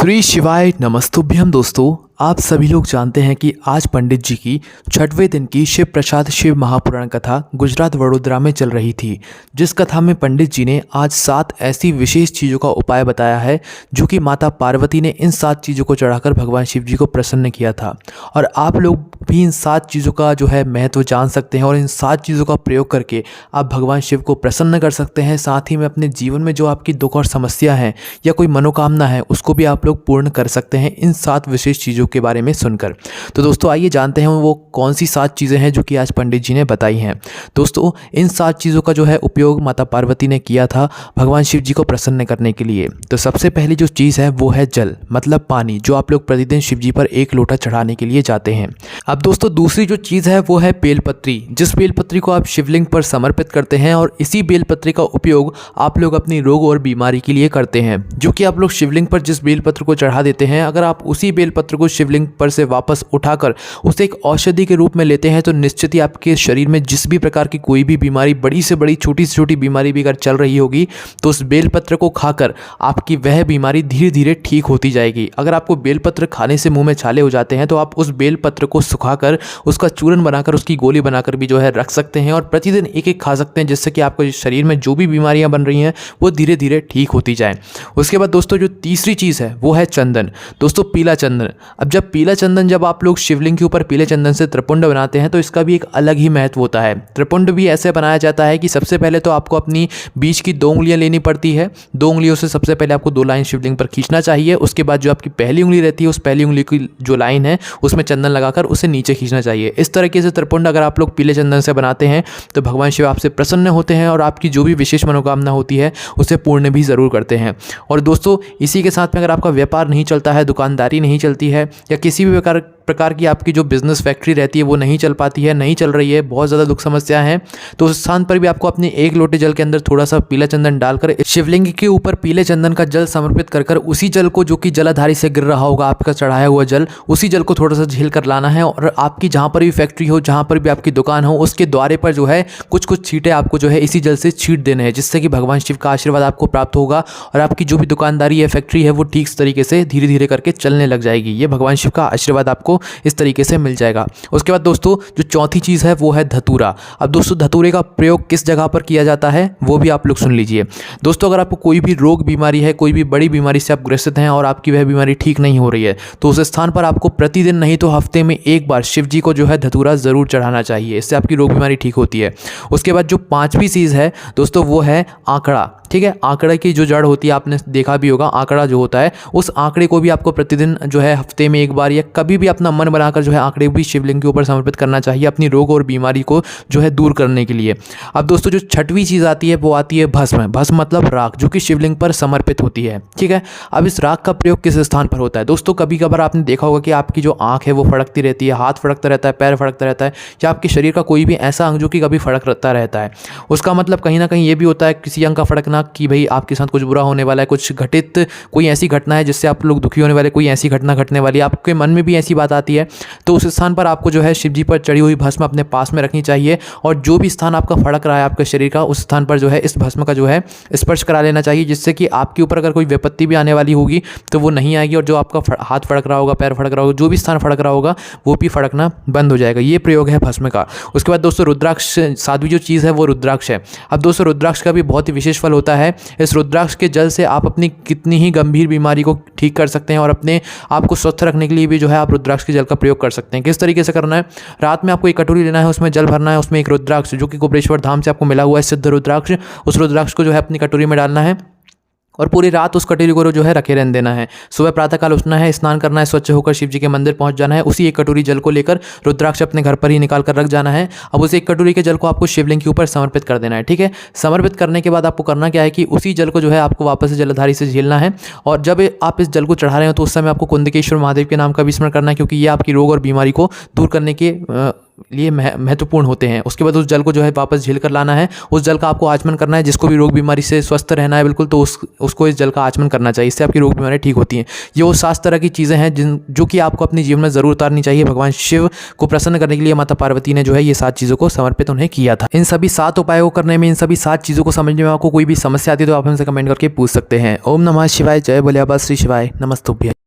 श्री शिवाय नमस्तुभ्यम। दोस्तों, आप सभी लोग जानते हैं कि आज पंडित जी की 6वें दिन की शिव प्रसाद शिव महापुराण कथा गुजरात वडोदरा में चल रही थी, जिस कथा में पंडित जी ने आज 7 ऐसी विशेष चीज़ों का उपाय बताया है जो कि माता पार्वती ने इन 7 चीज़ों को चढ़ाकर भगवान शिव जी को प्रसन्न किया था। और आप लोग भी इन 7 चीज़ों का जो है महत्व जान सकते हैं और इन 7 चीज़ों का प्रयोग करके आप भगवान शिव को प्रसन्न कर सकते हैं। साथ ही में अपने जीवन में जो आपकी दुख और समस्या है या कोई मनोकामना है उसको भी आप लोग पूर्ण कर सकते हैं इन 7 विशेष चीज़ों के बारे में सुनकर। तो दोस्तों, आइए जानते हैं वो कौन सी 7 चीज़ें हैं जो कि आज पंडित जी ने बताई हैं। दोस्तों, इन 7 चीज़ों का जो है उपयोग माता पार्वती ने किया था भगवान शिव जी को प्रसन्न करने के लिए। तो सबसे पहली जो चीज़ है वो है जल, मतलब पानी, जो आप लोग प्रतिदिन शिव जी पर 1 लोटा चढ़ाने के लिए जाते हैं। अब दोस्तों, दूसरी जो चीज़ है वो है बेलपत्री, जिस बेलपत्री को आप शिवलिंग पर समर्पित करते हैं और इसी बेलपत्री का उपयोग आप लोग अपनी रोग और बीमारी के लिए करते हैं। जो कि आप लोग शिवलिंग पर जिस बेलपत्र को चढ़ा देते हैं, अगर आप उसी बेलपत्र को शिवलिंग पर से वापस उठाकर उसे एक औषधि के रूप में लेते हैं तो निश्चित ही आपके शरीर में जिस भी प्रकार की कोई भी बीमारी, बड़ी से बड़ी, छोटी से छोटी बीमारी भी अगर चल रही होगी तो उस बेलपत्र को खाकर आपकी वह बीमारी धीरे धीरे ठीक होती जाएगी। अगर आपको बेलपत्र खाने से मुंह में छाले हो जाते हैं तो आप उस बेलपत्र को सुखाकर उसका चूर्ण बनाकर उसकी गोली बनाकर भी जो है रख सकते हैं और प्रतिदिन एक एक खा सकते हैं, जिससे कि आपके शरीर में जो भी बीमारियां बन रही हैं वो धीरे धीरे ठीक होती जाए। उसके बाद दोस्तों, जो तीसरी चीज़ है वो है चंदन। दोस्तों, पीला चंदन। अब जब पीला चंदन, जब आप लोग शिवलिंग के ऊपर पीले चंदन से त्रिपुंड बनाते हैं तो इसका भी एक अलग ही महत्व होता है। त्रिपुंड भी ऐसे बनाया जाता है कि सबसे पहले तो आपको अपनी बीच की 2 उंगलियां लेनी पड़ती है। 2 उंगलियों से सबसे पहले आपको 2 लाइन शिवलिंग पर खींचना चाहिए। उसके बाद जो आपकी पहली उंगली रहती है उस पहली उंगली की जो लाइन है उसमें चंदन लगाकर उसे नीचे खींचना चाहिए। इस तरीके से त्रिपुंड अगर आप लोग पीले चंदन से बनाते हैं तो भगवान शिव आपसे प्रसन्न होते हैं और आपकी जो भी विशेष मनोकामना होती है उसे पूर्ण भी ज़रूर करते हैं। और दोस्तों, इसी के साथ में अगर आपका व्यापार नहीं चलता है, दुकानदारी नहीं चलती है या किसी भी प्रकार की आपकी जो बिजनेस फैक्ट्री रहती है वो नहीं चल पाती है, नहीं चल रही है, बहुत ज़्यादा दुख समस्या है, तो उस स्थान पर भी आपको अपने 1 लोटे जल के अंदर थोड़ा सा पीला चंदन डालकर शिवलिंग के ऊपर पीले चंदन का जल समर्पित कर उसी जल को, जो कि जलाधारी से गिर रहा होगा आपका चढ़ाया हुआ जल, उसी जल को थोड़ा सा झील कर लाना है और आपकी जहाँ पर भी फैक्ट्री हो, जहाँ पर भी आपकी दुकान हो, उसके द्वारे पर जो है कुछ छींटे आपको जो है इसी जल से छींट देने हैं, जिससे कि भगवान शिव का आशीर्वाद आपको प्राप्त होगा और आपकी जो भी दुकानदारी है, फैक्ट्री है, वो ठीक तरीके से धीरे धीरे करके चलने लग जाएगी। ये भगवान शिव का आशीर्वाद आपको इस तरीके से मिल जाएगा। उसके बाद दोस्तों, जो चौथी चीज़ है वो है धतूरा। अब दोस्तों, धतूरे का प्रयोग किस जगह पर किया जाता है वो भी आप लोग सुन लीजिए। दोस्तों, अगर आपको कोई भी रोग बीमारी है, कोई भी बड़ी बीमारी से आप ग्रसित हैं और आपकी वह बीमारी ठीक नहीं हो रही है, तो उस स्थान पर आपको प्रतिदिन नहीं तो हफ्ते में 1 बार शिव जी को जो है धतूरा ज़रूर चढ़ाना चाहिए। इससे आपकी रोग बीमारी ठीक होती है। उसके बाद जो 5वीं चीज़ है दोस्तों वो है आंकड़ा। ठीक है, आंकड़े की जो जड़ होती है, आपने देखा भी होगा, आंकड़ा जो होता है, उस आंकड़े को भी आपको प्रतिदिन जो है हफ्ते में 1 बार या कभी भी अपना मन बनाकर जो है आंकड़े भी शिवलिंग के ऊपर समर्पित करना चाहिए अपनी रोग और बीमारी को जो है दूर करने के लिए। अब दोस्तों, जो 6वीं चीज़ आती है वो आती है भस्म। भस्म मतलब राख, जो कि शिवलिंग पर समर्पित होती है। ठीक है, अब इस राख का प्रयोग किस स्थान पर होता है? दोस्तों, कभी कभार आपने देखा होगा कि आपकी जो आँख है वो फड़कती रहती है, हाथ फड़कता रहता है, पैर फड़कता रहता है, या आपके शरीर का कोई भी ऐसा अंग जो कि कभी फड़कता रहता है। उसका मतलब कहीं ना कहीं ये भी होता है किसी अंग का फड़कना कि भाई आपके साथ कुछ बुरा होने वाला है, कुछ घटित कोई ऐसी घटना है जिससे आप लोग दुखी होने वाले, कोई ऐसी घटना घटने वाली है, आपके मन में भी ऐसी बात आती है, तो उस स्थान पर आपको जो है शिव जी पर चढ़ी हुई भस्म अपने पास में रखनी चाहिए और जो भी स्थान आपका फड़क रहा है आपके शरीर का, उस स्थान पर जो है इस भस्म का जो है स्पर्श करा लेना चाहिए, जिससे कि आपके ऊपर अगर कोई विपत्ति भी आने वाली होगी तो वो नहीं आएगी और जो आपका हाथ फड़क रहा होगा, पैर फड़क रहा होगा, जो भी स्थान फड़क रहा होगा वो भी फड़कना बंद हो जाएगा। ये प्रयोग है भस्म का। उसके बाद दोस्तों, रुद्राक्ष। 7वीं जो चीज़ है वो रुद्राक्ष है। अब दोस्तों, रुद्राक्ष का भी बहुत ही विशेष फल होता है। इस रुद्राक्ष के जल से आप अपनी कितनी ही गंभीर बीमारी को ठीक कर सकते हैं और अपने आप को स्वस्थ रखने के लिए भी जो है आप रुद्राक्ष के जल का प्रयोग कर सकते हैं। किस तरीके से करना है? रात में आपको एक कटोरी लेना है, उसमें जल भरना है, उसमें एक रुद्राक्ष जो कि गोपेश्वर धाम से आपको मिला हुआ है सिद्ध रुद्राक्ष, उस रुद्राक्ष को जो है अपनी कटोरी में डालना है और पूरी रात उस कटोरी को जो है रखे रहने देना है। सुबह प्रातःकाल उठना है, स्नान करना है, स्वच्छ होकर शिव जी के मंदिर पहुंच जाना है, उसी एक कटोरी जल को लेकर रुद्राक्ष अपने घर पर ही निकाल कर रख जाना है। अब उस एक कटोरी के जल को आपको शिवलिंग के ऊपर समर्पित कर देना है। ठीक है, समर्पित करने के बाद आपको करना क्या है कि उसी जल को जो है आपको वापस से जलधारी से झेलना है और जब आप इस जल को चढ़ा रहे हो तो उस समय आपको कुंदकेश्वर महादेव के नाम का भी स्मरण करना है, क्योंकि ये आपकी रोग और बीमारी को दूर करने के लिए महत्वपूर्ण होते हैं। उसके बाद उस जल को जो है वापस झेल कर लाना है, उस जल का आपको आचमन करना है। जिसको भी रोग बीमारी से स्वस्थ रहना है बिल्कुल, तो उसको इस जल का आचमन करना चाहिए। इससे आपकी रोग बीमारियाँ ठीक होती हैं। ये वो 7 तरह की चीज़ें हैं जो कि आपको अपने जीवन में ज़रूर उतारनी चाहिए। भगवान शिव को प्रसन्न करने के लिए माता पार्वती ने जो है ये 7 चीज़ों को समर्पित उन्हें किया था। इन सभी 7 उपायों को करने में, इन सभी 7 चीज़ों को समझने में आपको कोई भी समस्या आती है तो आप हमसे कमेंट करके पूछ सकते हैं। ओम नमः शिवाय, जय बोले बाबा श्री शिवाय, नमस्तुभ्यं।